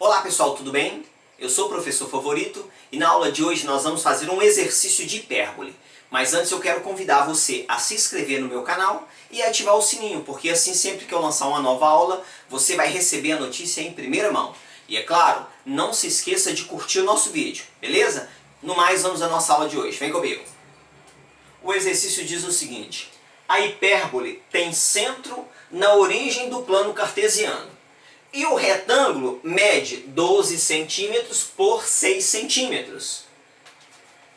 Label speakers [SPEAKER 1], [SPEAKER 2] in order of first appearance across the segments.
[SPEAKER 1] Olá pessoal, tudo bem? Eu sou o professor Favorito e na aula de hoje nós vamos fazer um exercício de hipérbole. Mas antes eu quero convidar você a se inscrever no meu canal e ativar o sininho, porque assim sempre que eu lançar uma nova aula, você vai receber a notícia em primeira mão. E é claro, não se esqueça de curtir o nosso vídeo, beleza? No mais, vamos à nossa aula de hoje. Vem comigo. O exercício diz o seguinte: a hipérbole tem centro na origem do plano cartesiano. E o retângulo mede 12 centímetros por 6 centímetros.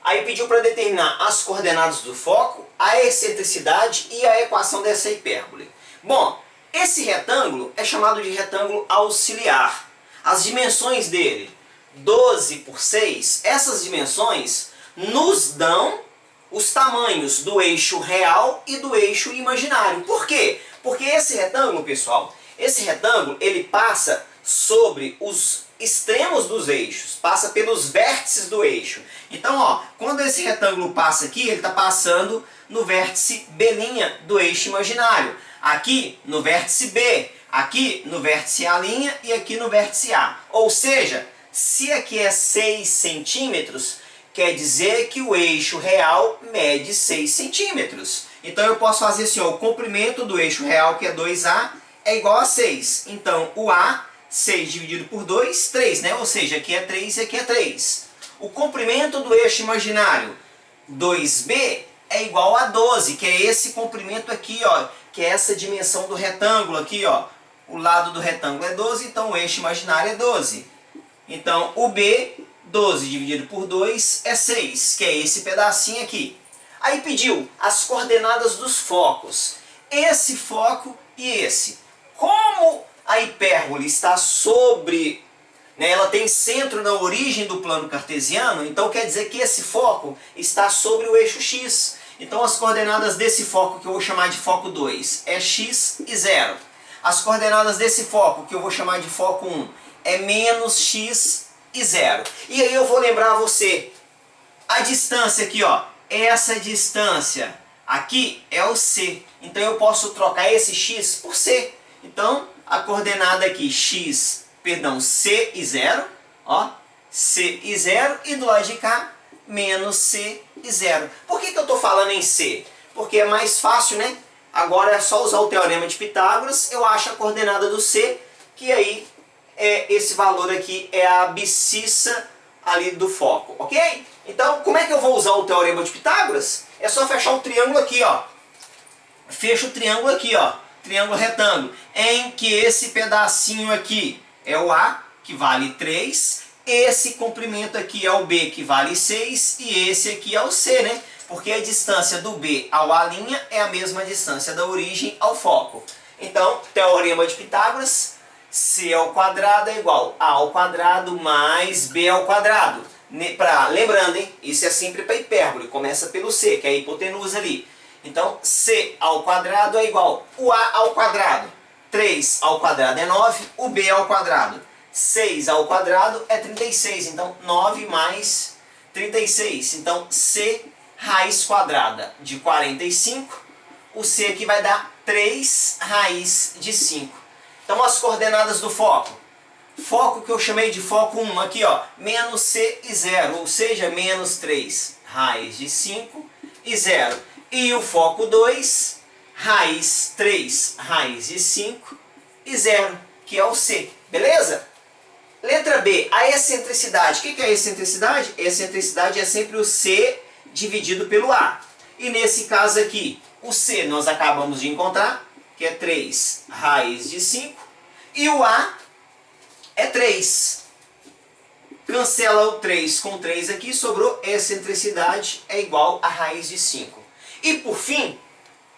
[SPEAKER 1] Aí pediu para determinar as coordenadas do foco, a excentricidade e a equação dessa hipérbole. Bom, esse retângulo é chamado de retângulo auxiliar. As dimensões dele, 12 por 6, essas dimensões nos dão os tamanhos do eixo real e do eixo imaginário. Por quê? Porque esse retângulo, pessoal, esse retângulo ele passa sobre os extremos dos eixos, passa pelos vértices do eixo. Então, ó, quando esse retângulo passa aqui, ele está passando no vértice B' do eixo imaginário. Aqui no vértice B, aqui no vértice A' e aqui no vértice A. Ou seja, se aqui é 6 centímetros, quer dizer que o eixo real mede 6 centímetros. Então eu posso fazer assim, ó, o comprimento do eixo real, que é 2A, é igual a 6. Então o A, 6 dividido por 2, 3, né? Ou seja, aqui é 3 e aqui é 3. O comprimento do eixo imaginário, 2B, é igual a 12, que é esse comprimento aqui, ó, que é essa dimensão do retângulo aqui, ó. O lado do retângulo é 12, então o eixo imaginário é 12. Então o B, 12 dividido por 2 é 6, que é esse pedacinho aqui. Aí pediu as coordenadas dos focos. Esse foco e esse. Como a hipérbole está sobre, né, ela tem centro na origem do plano cartesiano, então quer dizer que esse foco está sobre o eixo x. Então as coordenadas desse foco, que eu vou chamar de foco 2, é x e 0. As coordenadas desse foco, que eu vou chamar de foco 1, é menos x e 0. E aí eu vou lembrar você, a distância aqui, ó, essa distância aqui é o c. Então eu posso trocar esse x por c. Então a coordenada aqui c e 0, ó, c e 0, e do lado de cá menos c e 0. Por que eu estou falando em c? Porque é mais fácil, né? Agora é só usar o teorema de Pitágoras, eu acho a coordenada do c, que aí esse valor aqui é a abscissa ali do foco, ok? Então, como é que eu vou usar o teorema de Pitágoras? É só fechar o triângulo aqui, ó. Fecha o triângulo aqui, ó. Triângulo retângulo, em que esse pedacinho aqui é o A, que vale 3. Esse comprimento aqui é o B, que vale 6. E esse aqui é o C, né? Porque a distância do B ao A' é a mesma distância da origem ao foco. Então, teorema de Pitágoras, C ao quadrado é igual a ao quadrado mais B ao quadrado. Lembrando, hein? Isso é sempre para hipérbole. Começa pelo C, que é a hipotenusa ali. Então, C ao quadrado é igual o A ao quadrado. 3 ao quadrado é 9, o B ao quadrado. 6 ao quadrado é 36. Então, 9 mais 36. Então, C raiz quadrada de 45. O C aqui vai dar 3 raiz de 5. Então, as coordenadas do foco. Foco que eu chamei de foco 1, aqui ó, menos C e 0, ou seja, menos 3 raiz de 5 e 0. E o foco 2, raiz 3 raiz de 5 e 0, que é o C, beleza? Letra B, a excentricidade. O que é a excentricidade? A excentricidade é sempre o C dividido pelo A. E nesse caso aqui, o C nós acabamos de encontrar, que é 3 raiz de 5, e o A é 3. Cancela o 3 com 3 aqui, sobrou excentricidade é igual a raiz de 5. E por fim,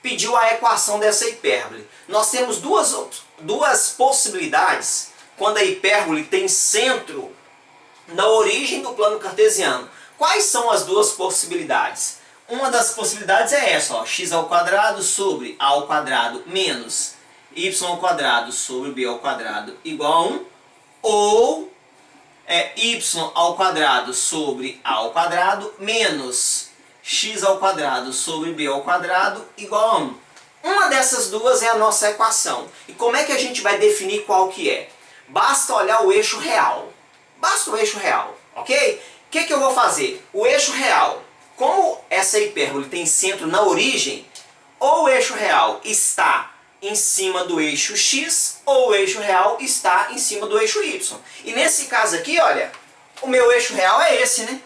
[SPEAKER 1] pediu a equação dessa hipérbole. Nós temos duas possibilidades quando a hipérbole tem centro na origem do plano cartesiano. Quais são as duas possibilidades? Uma das possibilidades é essa, ó, x ao quadrado sobre a ao quadrado menos y ao quadrado sobre b ao quadrado igual a 1, ou y ao quadrado sobre a ao quadrado menos x ao quadrado sobre b ao quadrado igual a 1. Uma dessas duas é a nossa equação. E como é que a gente vai definir qual que é? basta olhar o eixo real. Basta o eixo real, ok? O que eu vou fazer? O eixo real, como essa hipérbole tem centro na origem, ou o eixo real está em cima do eixo x, ou o eixo real está em cima do eixo y. E nesse caso aqui, olha, o meu eixo real é esse, né?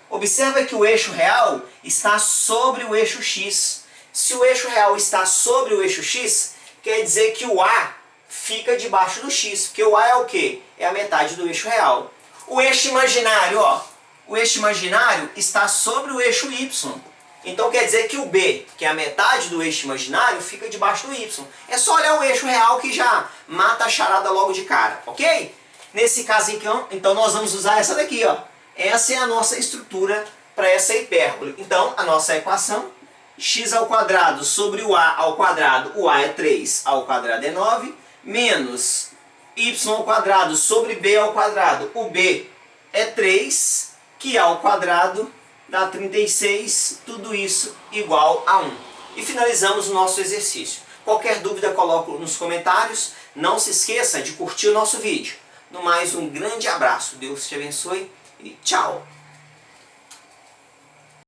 [SPEAKER 1] Observa que o eixo real está sobre o eixo x. Se o eixo real está sobre o eixo x, quer dizer que o A fica debaixo do x, porque o A é o quê? É a metade do eixo real. O eixo imaginário, ó, o eixo imaginário está sobre o eixo y. Então quer dizer que o B, que é a metade do eixo imaginário, fica debaixo do y. É só olhar o eixo real que já mata a charada logo de cara, ok? Nesse caso então nós vamos usar essa daqui, ó. Essa é a nossa estrutura para essa hipérbole. Então a nossa equação, x ao quadrado sobre o A ao quadrado, o A é 3, A ao quadrado é 9, menos y ao quadrado sobre B ao quadrado, o B é 3, que A ao quadrado dá 36, tudo isso igual a 1. E finalizamos o nosso exercício. Qualquer dúvida coloco nos comentários. Não se esqueça de curtir o nosso vídeo. No mais, um grande abraço. Deus te abençoe e tchau!